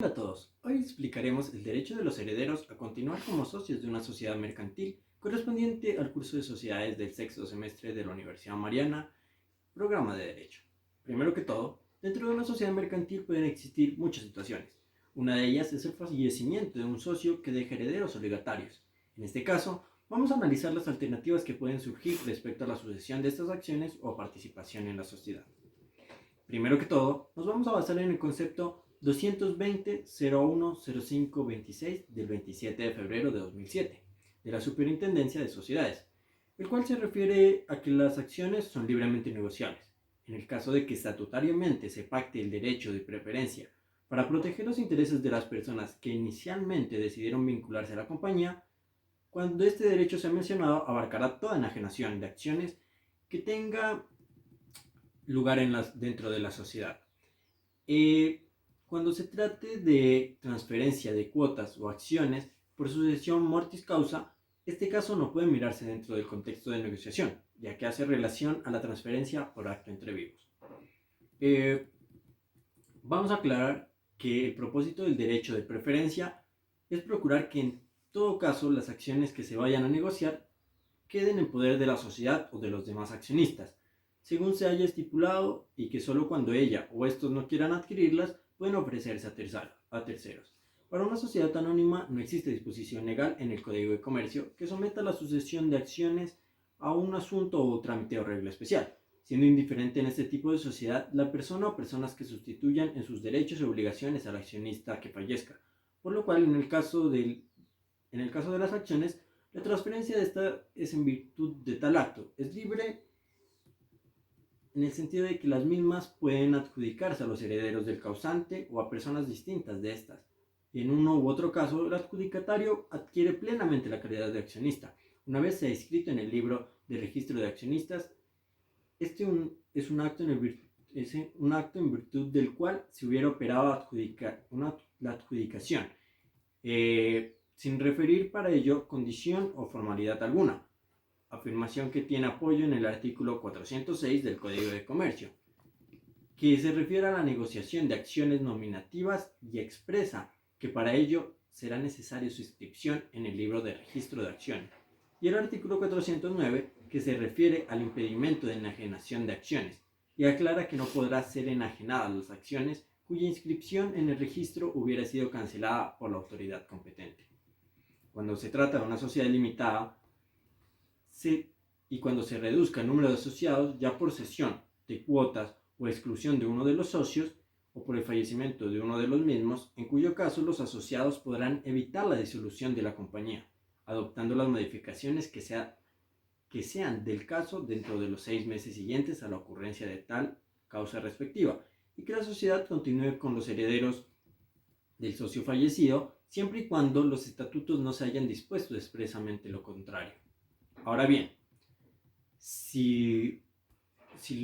Hola a todos, hoy explicaremos el derecho de los herederos a continuar como socios de una sociedad mercantil correspondiente al curso de sociedades del sexto semestre de la Universidad Mariana, programa de Derecho. Primero que todo, dentro de una sociedad mercantil pueden existir muchas situaciones. Una de ellas es el fallecimiento de un socio que deja herederos obligatorios. En este caso, vamos a analizar las alternativas que pueden surgir respecto a la sucesión de estas acciones o participación en la sociedad. Primero que todo, nos vamos a basar en el concepto 220-01-05-26 del 27 de febrero de 2007 de la Superintendencia de Sociedades, el cual se refiere a que las acciones son libremente negociables. En el caso de que estatutariamente se pacte el derecho de preferencia para proteger los intereses de las personas que inicialmente decidieron vincularse a la compañía, cuando este derecho sea mencionado abarcará toda enajenación de acciones que tenga lugar dentro de la sociedad. Cuando se trate de transferencia de cuotas o acciones por sucesión mortis causa, este caso no puede mirarse dentro del contexto de negociación, ya que hace relación a la transferencia por acto entre vivos. Vamos a aclarar que el propósito del derecho de preferencia es procurar que en todo caso las acciones que se vayan a negociar queden en poder de la sociedad o de los demás accionistas, según se haya estipulado, y que solo cuando ella o estos no quieran adquirirlas pueden ofrecerse a terceros. Para una sociedad anónima no existe disposición legal en el Código de Comercio que someta la sucesión de acciones a un asunto o trámite o regla especial, siendo indiferente en este tipo de sociedad la persona o personas que sustituyan en sus derechos y obligaciones al accionista que fallezca, por lo cual en el caso de las acciones, la transferencia de esta es en virtud de tal acto. Es libre en el sentido de que las mismas pueden adjudicarse a los herederos del causante o a personas distintas de estas. Y en uno u otro caso, el adjudicatario adquiere plenamente la calidad de accionista. Una vez sea inscrito en el libro de registro de accionistas, es un acto en virtud del cual se hubiera operado la adjudicación, sin referir para ello condición o formalidad alguna, afirmación que tiene apoyo en el artículo 406 del Código de Comercio, que se refiere a la negociación de acciones nominativas y expresa que para ello será necesaria su inscripción en el libro de registro de acciones, y el artículo 409, que se refiere al impedimento de enajenación de acciones, y aclara que no podrá ser enajenadas las acciones cuya inscripción en el registro hubiera sido cancelada por la autoridad competente. Cuando se trata de una sociedad limitada, y cuando se reduzca el número de asociados, ya por cesión de cuotas o exclusión de uno de los socios, o por el fallecimiento de uno de los mismos, en cuyo caso los asociados podrán evitar la disolución de la compañía, adoptando las modificaciones que sean del caso dentro de los 6 meses siguientes a la ocurrencia de tal causa respectiva, y que la sociedad continúe con los herederos del socio fallecido, siempre y cuando los estatutos no se hayan dispuesto expresamente lo contrario. Ahora bien, si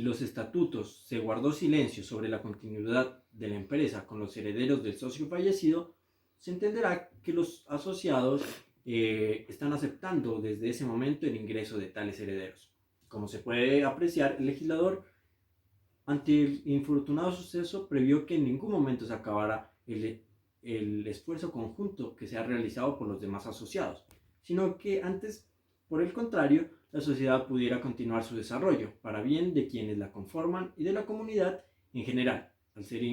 los estatutos se guardó silencio sobre la continuidad de la empresa con los herederos del socio fallecido, se entenderá que los asociados están aceptando desde ese momento el ingreso de tales herederos. Como se puede apreciar, el legislador, ante el infortunado suceso, previó que en ningún momento se acabara el esfuerzo conjunto que se ha realizado por los demás asociados, sino que antes, por el contrario, la sociedad pudiera continuar su desarrollo para bien de quienes la conforman y de la comunidad en general, al ser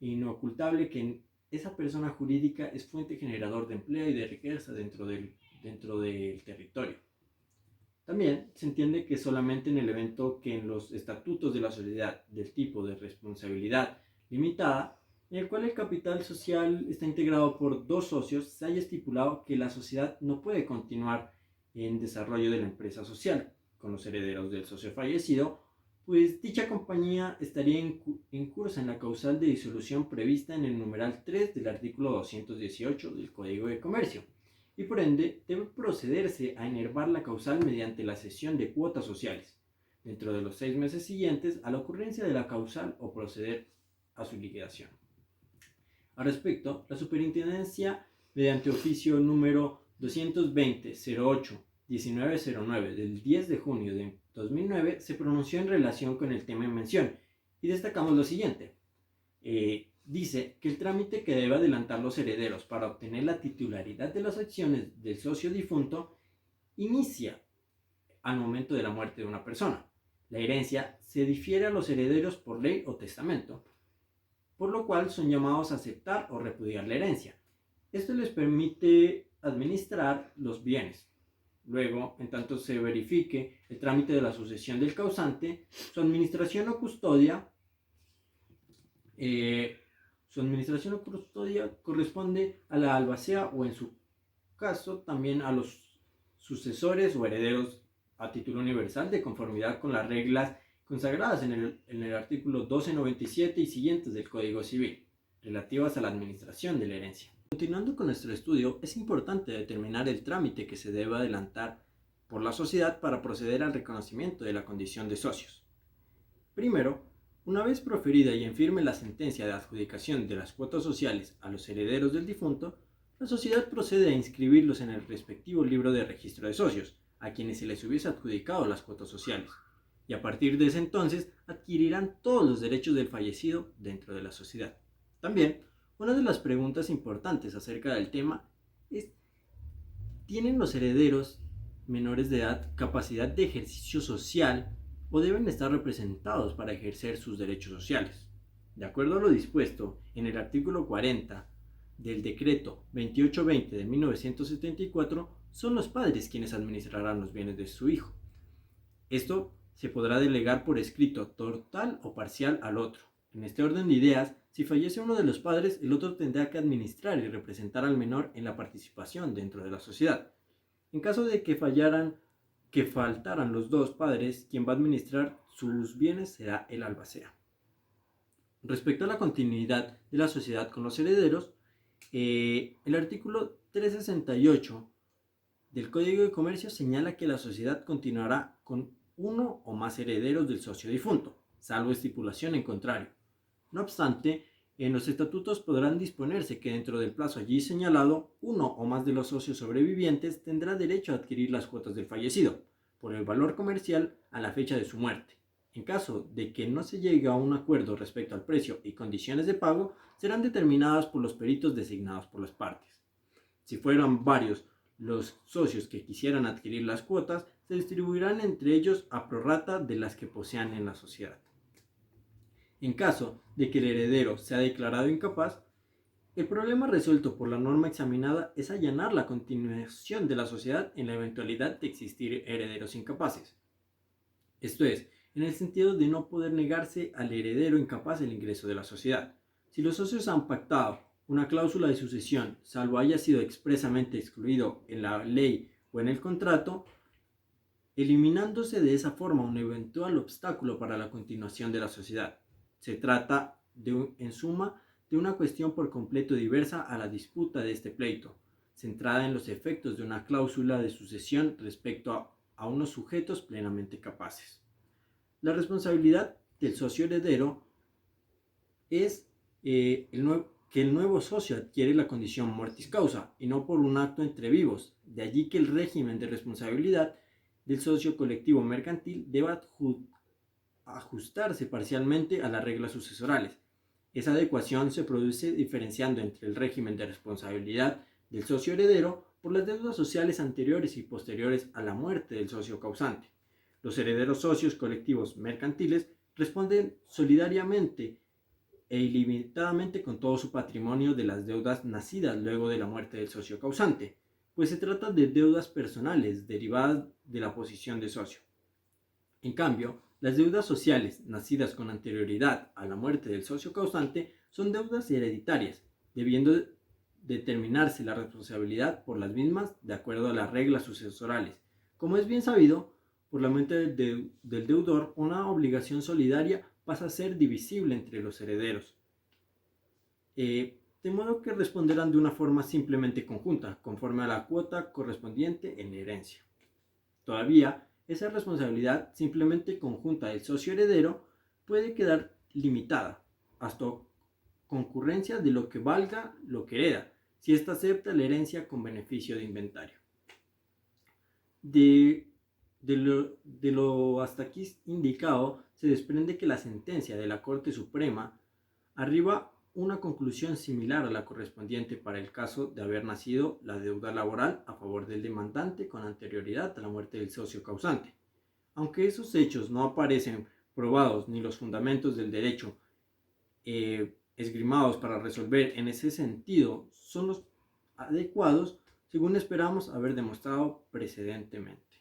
inocultable que esa persona jurídica es fuente generador de empleo y de riqueza dentro del territorio. También se entiende que solamente en el evento que en los estatutos de la sociedad del tipo de responsabilidad limitada, en el cual el capital social está integrado por dos socios, se haya estipulado que la sociedad no puede continuar en desarrollo de la empresa social con los herederos del socio fallecido, pues dicha compañía estaría incursa en la causal de disolución prevista en el numeral 3 del artículo 218 del Código de Comercio, y por ende debe procederse a enervar la causal mediante la cesión de cuotas sociales dentro de los 6 meses siguientes a la ocurrencia de la causal o proceder a su liquidación. Al respecto, la Superintendencia, mediante oficio número 220-08-1909 del 10 de junio de 2009, se pronunció en relación con el tema en mención, y destacamos lo siguiente. dice que el trámite que debe adelantar los herederos para obtener la titularidad de las acciones del socio difunto inicia al momento de la muerte de una persona. La herencia se difiere a los herederos por ley o testamento, por lo cual son llamados a aceptar o repudiar la herencia. Esto les permite administrar los bienes. Luego, en tanto se verifique el trámite de la sucesión del causante, su administración o custodia corresponde a la albacea o en su caso también a los sucesores o herederos a título universal de conformidad con las reglas consagradas en el artículo 1297 y siguientes del Código Civil, relativas a la administración de la herencia. Continuando con nuestro estudio, es importante determinar el trámite que se debe adelantar por la sociedad para proceder al reconocimiento de la condición de socios. Primero, una vez proferida y en firme la sentencia de adjudicación de las cuotas sociales a los herederos del difunto, la sociedad procede a inscribirlos en el respectivo libro de registro de socios, a quienes se les hubiese adjudicado las cuotas sociales, y a partir de ese entonces adquirirán todos los derechos del fallecido dentro de la sociedad. También, una de las preguntas importantes acerca del tema es: ¿tienen los herederos menores de edad capacidad de ejercicio social o deben estar representados para ejercer sus derechos sociales? De acuerdo a lo dispuesto en el artículo 40 del decreto 2820 de 1974, son los padres quienes administrarán los bienes de su hijo. Esto se podrá delegar por escrito total o parcial al otro. En este orden de ideas, si fallece uno de los padres, el otro tendrá que administrar y representar al menor en la participación dentro de la sociedad. En caso de que faltaran los dos padres, quien va a administrar sus bienes será el albacea. Respecto a la continuidad de la sociedad con los herederos, el artículo 368 del Código de Comercio señala que la sociedad continuará con uno o más herederos del socio difunto, salvo estipulación en contrario. No obstante, en los estatutos podrán disponerse que dentro del plazo allí señalado, uno o más de los socios sobrevivientes tendrá derecho a adquirir las cuotas del fallecido, por el valor comercial a la fecha de su muerte. En caso de que no se llegue a un acuerdo respecto al precio y condiciones de pago, serán determinadas por los peritos designados por las partes. Si fueran varios los socios que quisieran adquirir las cuotas, se distribuirán entre ellos a prorrata de las que posean en la sociedad. En caso de que el heredero sea declarado incapaz, el problema resuelto por la norma examinada es allanar la continuación de la sociedad en la eventualidad de existir herederos incapaces. Esto es, en el sentido de no poder negarse al heredero incapaz el ingreso de la sociedad. Si los socios han pactado una cláusula de sucesión, salvo haya sido expresamente excluido en la ley o en el contrato, eliminándose de esa forma un eventual obstáculo para la continuación de la sociedad. Se trata, en suma, de una cuestión por completo diversa a la disputa de este pleito, centrada en los efectos de una cláusula de sucesión respecto a unos sujetos plenamente capaces. La responsabilidad del socio heredero es que el nuevo socio adquiere la condición mortis causa y no por un acto entre vivos. De allí que el régimen de responsabilidad del socio colectivo mercantil deba ajustarse parcialmente a las reglas sucesorales. Esa adecuación se produce diferenciando entre el régimen de responsabilidad del socio heredero por las deudas sociales anteriores y posteriores a la muerte del socio causante. Los herederos socios colectivos mercantiles responden solidariamente e ilimitadamente con todo su patrimonio de las deudas nacidas luego de la muerte del socio causante, pues se trata de deudas personales derivadas de la posición de socio. En cambio, las deudas sociales nacidas con anterioridad a la muerte del socio causante son deudas hereditarias, debiendo determinarse la responsabilidad por las mismas de acuerdo a las reglas sucesorales. Como es bien sabido, por la muerte del deudor, una obligación solidaria pasa a ser divisible entre los herederos, de modo que responderán de una forma simplemente conjunta, conforme a la cuota correspondiente en la herencia. Todavía, esa responsabilidad simplemente conjunta del socio heredero puede quedar limitada hasta concurrencia de lo que valga lo que hereda, si ésta acepta la herencia con beneficio de inventario. De lo hasta aquí indicado, se desprende que la sentencia de la Corte Suprema arriba una conclusión similar a la correspondiente para el caso de haber nacido la deuda laboral a favor del demandante con anterioridad a la muerte del socio causante. Aunque esos hechos no aparecen probados ni los fundamentos del derecho esgrimados para resolver en ese sentido son los adecuados, según esperamos haber demostrado precedentemente.